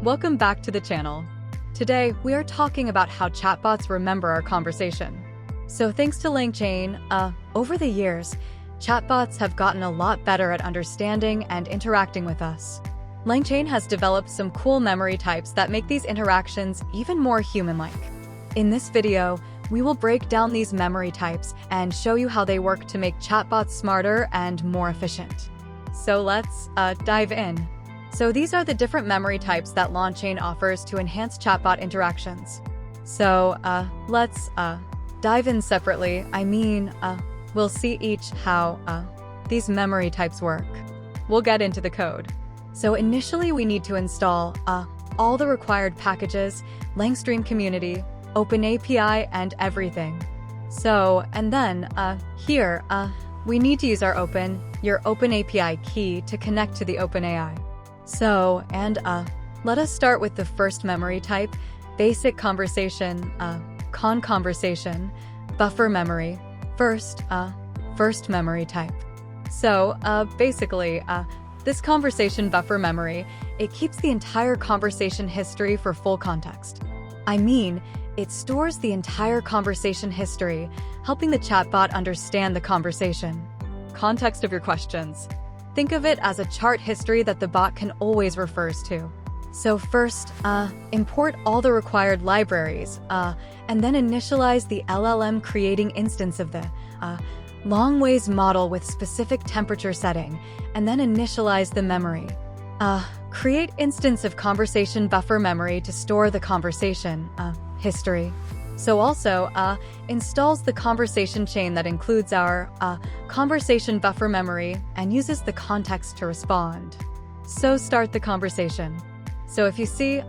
Welcome back to the channel. Today, we are talking about how chatbots remember our conversation. So thanks to LangChain, over the years, chatbots have gotten a lot better at understanding and interacting with us. LangChain has developed some cool memory types that make these interactions even more human-like. In this video, we will break down these memory types and show you how they work to make chatbots smarter and more efficient. So let's dive in. So these are the different memory types that LangChain offers to enhance chatbot interactions. So let's dive in separately. We'll see each how these memory types work. We'll get into the code. So initially we need to install all the required packages, LangStream community, OpenAPI, and everything. So, and then here, we need to use your OpenAPI key to connect to the OpenAI. So, let us start with the first memory type, basic conversation, conversation, buffer memory, first memory type. So, basically, this conversation buffer memory, it keeps the entire conversation history for full context. It stores the entire conversation history, helping the chatbot understand the conversation. Context of your questions. Think of it as a chart history that the bot can always refer to. So first, import all the required libraries, and then initialize the LLM creating instance of the long-ways model with specific temperature setting, and then initialize the memory. Create instance of conversation buffer memory to store the conversation history. So also installs the conversation chain that includes our conversation buffer memory and uses the context to respond. So start the conversation. So if you see,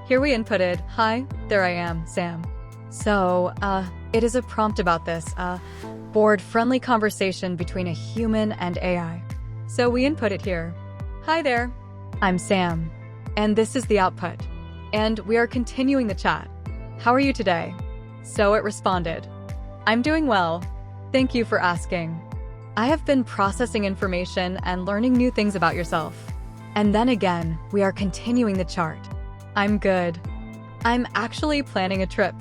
here we inputted, "Hi, there I am, Sam." So it is a prompt about this board-friendly conversation between a human and AI. So we input it here. "Hi there, I'm Sam." And this is the output. And we are continuing the chat. "How are you today?" So it responded, "I'm doing well. Thank you for asking. I have been processing information and learning new things about yourself." And then again, we are continuing the chart. "I'm good. I'm actually planning a trip.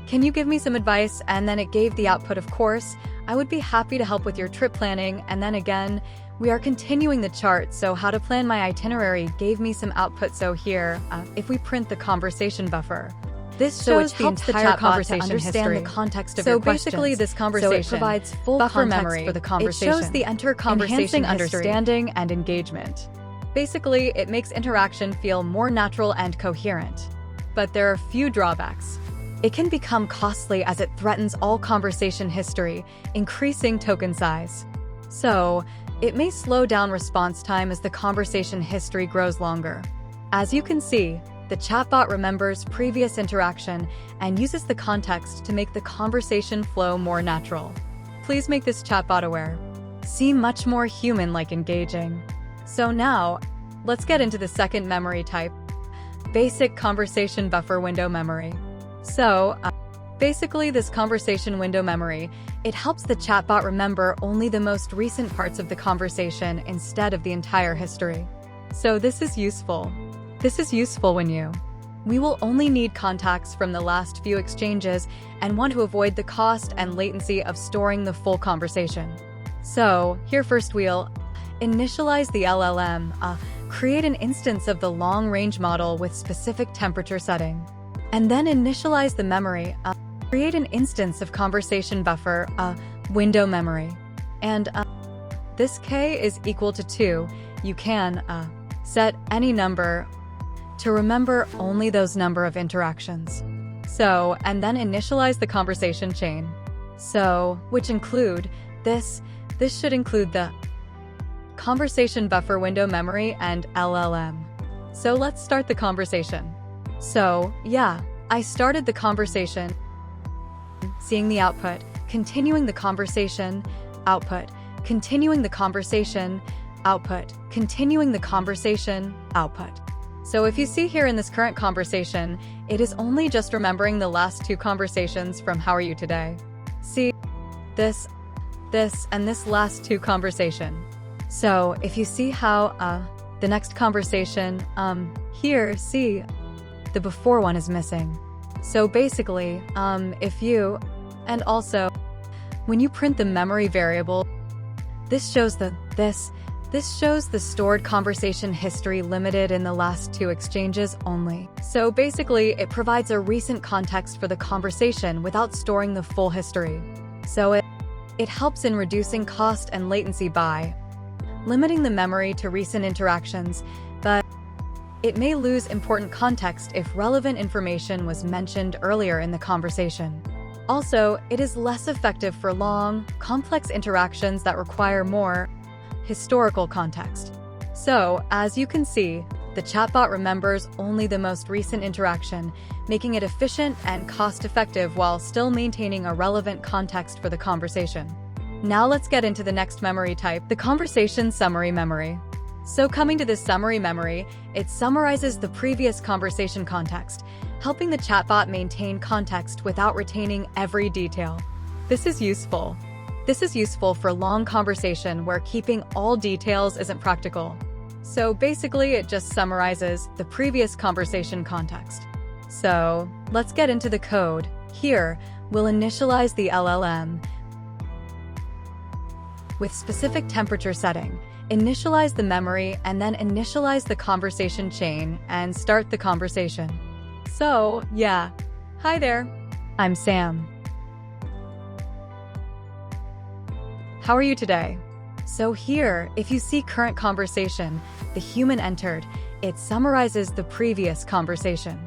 Can you give me some advice?" And then it gave the output, "Of course. I would be happy to help with your trip planning." And then again, we are continuing the chart. So how to plan my itinerary gave me some output. So here, if we print the conversation buffer, this shows the entire conversation to understand history. The context of your questions. So basically this conversation, so it provides full buffer memory for the conversation. It shows the entire conversation, enhancing understanding and engagement. Basically, it makes interaction feel more natural and coherent. But there are a few drawbacks. It can become costly as it threatens all conversation history, increasing token size. So, it may slow down response time as the conversation history grows longer. As you can see, the chatbot remembers previous interaction and uses the context to make the conversation flow more natural. Please make this chatbot aware. Seem much more human-like engaging. So now, let's get into the second memory type, basic conversation buffer window memory. So, basically this conversation window memory, it helps the chatbot remember only the most recent parts of the conversation instead of the entire history. So this is useful. This is useful when we will only need contacts from the last few exchanges and want to avoid the cost and latency of storing the full conversation. So here first we'll initialize the LLM, create an instance of the long-range model with specific temperature setting, and then initialize the memory, create an instance of conversation buffer window memory. And this k is equal to 2. You can set any number to remember only those number of interactions. So, and then initialize the conversation chain. So, which include this should include the conversation buffer window memory and LLM. So let's start the conversation. So, yeah, I started the conversation, seeing the output, continuing the conversation, output, continuing the conversation, output, continuing the conversation, output. So if you see here in this current conversation, it is only just remembering the last two conversations from "How are you today?" See, this, and this last two conversation. So if you see how the next conversation, here, see, the before one is missing. So basically, and also, when you print the memory variable, this shows the stored conversation history limited in the last 2 exchanges only. So basically, it provides a recent context for the conversation without storing the full history. So it helps in reducing cost and latency by limiting the memory to recent interactions, but it may lose important context if relevant information was mentioned earlier in the conversation. Also, it is less effective for long, complex interactions that require more historical context. So, as you can see, the chatbot remembers only the most recent interaction, making it efficient and cost-effective while still maintaining a relevant context for the conversation. Now let's get into the next memory type, the conversation summary memory. So coming to this summary memory, it summarizes the previous conversation context, helping the chatbot maintain context without retaining every detail. This is useful for long conversation where keeping all details isn't practical. So basically, it just summarizes the previous conversation context. So let's get into the code. Here, we'll initialize the LLM with specific temperature setting, initialize the memory, and then initialize the conversation chain and start the conversation. So, yeah. Hi there. I'm Sam. How are you today? So here, if you see current conversation, the human entered, it summarizes the previous conversation.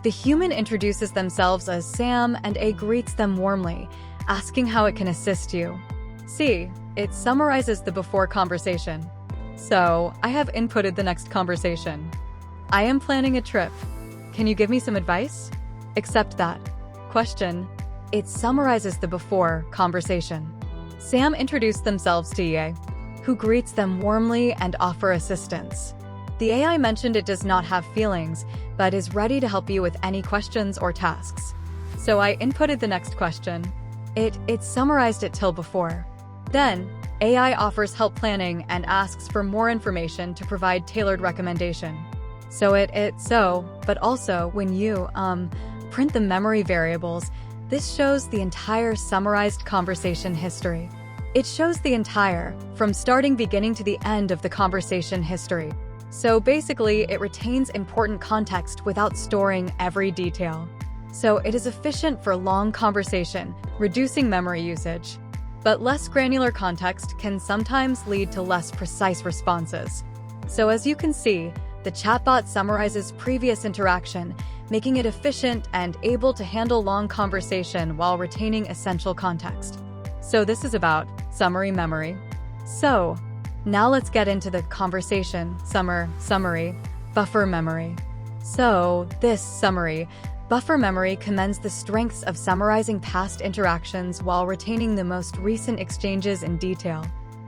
The human introduces themselves as Sam and A greets them warmly, asking how it can assist you. C, it summarizes the before conversation. So, I have inputted the next conversation. I am planning a trip. Can you give me some advice? Accept that. Question. It summarizes the before conversation. Sam introduced themselves to EA, who greets them warmly and offer assistance. The AI mentioned it does not have feelings, but is ready to help you with any questions or tasks. So I inputted the next question. It summarized it till before. Then, AI offers help planning and asks for more information to provide tailored recommendation. But also when you, print the memory variables, this shows the entire summarized conversation history. It shows the entire, from beginning to the end of the conversation history. So basically, it retains important context without storing every detail. So it is efficient for long conversation, reducing memory usage. But less granular context can sometimes lead to less precise responses. So as you can see, the chatbot summarizes previous interaction, making it efficient and able to handle long conversation while retaining essential context. So this is about summary memory. So now let's get into the conversation summary buffer memory. So this summary buffer memory commends the strengths of summarizing past interactions while retaining the most recent exchanges in detail.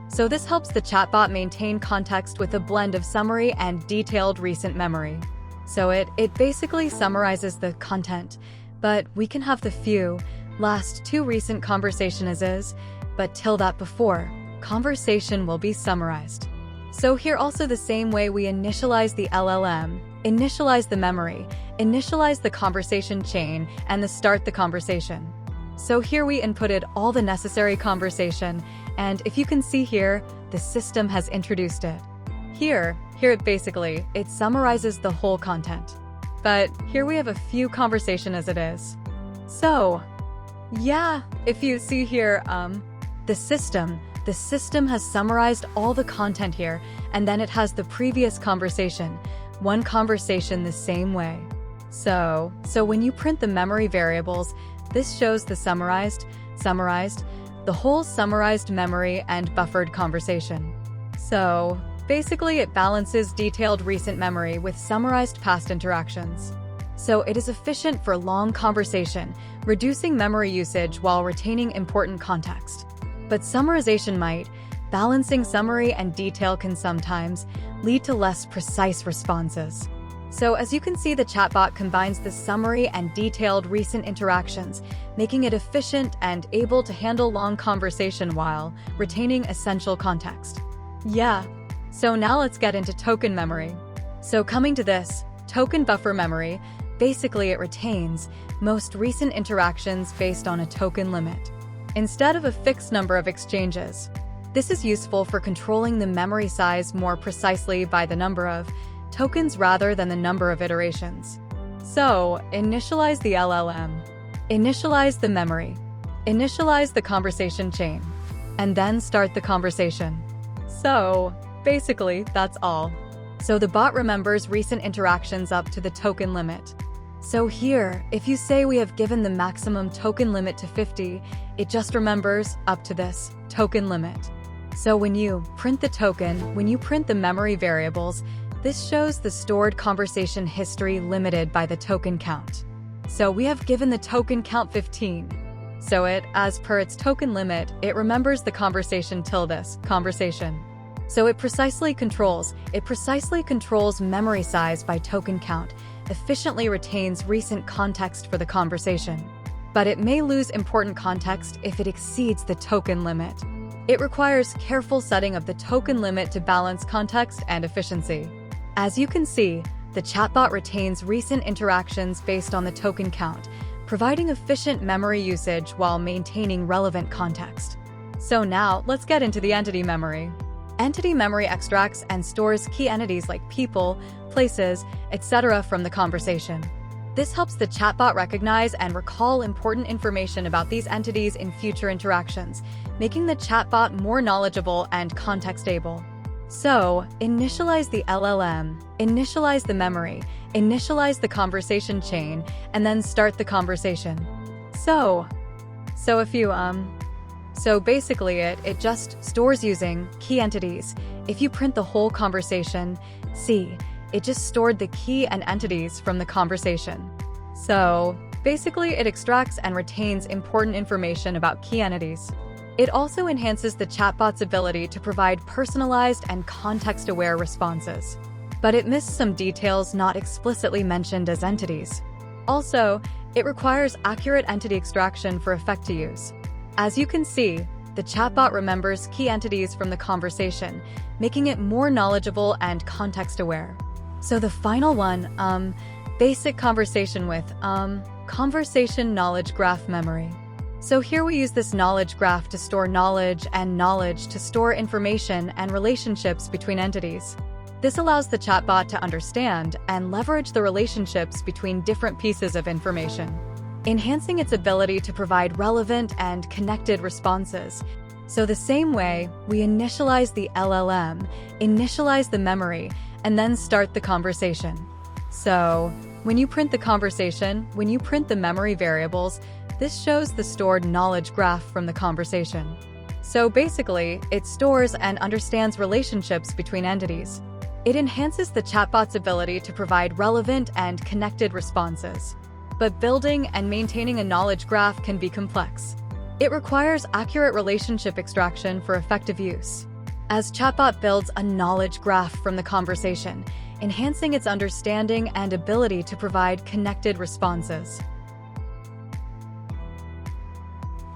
So this helps the chatbot maintain context with a blend of summary and detailed recent memory. So it basically summarizes the content, but we can have the last 2 recent conversation as is, but till that before conversation will be summarized. So here also the same way we initialize the LLM, initialize the memory, initialize the conversation chain, and start the conversation. So here we inputted all the necessary conversation, and if you can see here, the system has introduced it. Here it summarizes the whole content. But here we have a few conversation as it is. So, yeah, if you see here, the system has summarized all the content here, and then it has the previous conversation, one conversation the same way. So when you print the memory variables, this shows the summarized, the whole summarized memory and buffered conversation. So basically it balances detailed recent memory with summarized past interactions. So it is efficient for long conversation, reducing memory usage while retaining important context. But summarization balancing summary and detail can sometimes lead to less precise responses. So as you can see, the chatbot combines the summary and detailed recent interactions, making it efficient and able to handle long conversation while retaining essential context. Yeah, So now let's get into token memory. So coming to this, token buffer memory, basically it retains most recent interactions based on a token limit, instead of a fixed number of exchanges. This is useful for controlling the memory size more precisely by the number of tokens rather than the number of iterations. So, initialize the LLM, initialize the memory, initialize the conversation chain, and then start the conversation. So, basically, that's all. So the bot remembers recent interactions up to the token limit. So here, if you say we have given the maximum token limit to 50, it just remembers up to this token limit. So when you print the token, when you print the memory variables, this shows the stored conversation history limited by the token count. So we have given the token count 15. So it, as per its token limit, it remembers the conversation till this conversation. So it precisely controls memory size by token count, efficiently retains recent context for the conversation. But it may lose important context if it exceeds the token limit. It requires careful setting of the token limit to balance context and efficiency. As you can see, the chatbot retains recent interactions based on the token count, providing efficient memory usage while maintaining relevant context. So now, let's get into the entity memory. Entity memory extracts and stores key entities like people, places, etc. from the conversation. This helps the chatbot recognize and recall important information about these entities in future interactions, making the chatbot more knowledgeable and context-able. So, initialize the LLM, initialize the memory, initialize the conversation chain, and then start the conversation. So basically it just stores using key entities. If you print the whole conversation, see, it just stored the key and entities from the conversation. So basically it extracts and retains important information about key entities. It also enhances the chatbot's ability to provide personalized and context-aware responses. But it missed some details not explicitly mentioned as entities. Also, it requires accurate entity extraction for effect to use. As you can see, the chatbot remembers key entities from the conversation, making it more knowledgeable and context-aware. So the final one, basic conversation with, conversation knowledge graph memory. So here we use this knowledge graph to store knowledge and knowledge to store information and relationships between entities. This allows the chatbot to understand and leverage the relationships between different pieces of information, enhancing its ability to provide relevant and connected responses. So the same way, we initialize the LLM, initialize the memory, and then start the conversation. So, when you print the conversation, when you print the memory variables, this shows the stored knowledge graph from the conversation. So basically, it stores and understands relationships between entities. It enhances the chatbot's ability to provide relevant and connected responses. But building and maintaining a knowledge graph can be complex. It requires accurate relationship extraction for effective use. As chatbot builds a knowledge graph from the conversation, enhancing its understanding and ability to provide connected responses.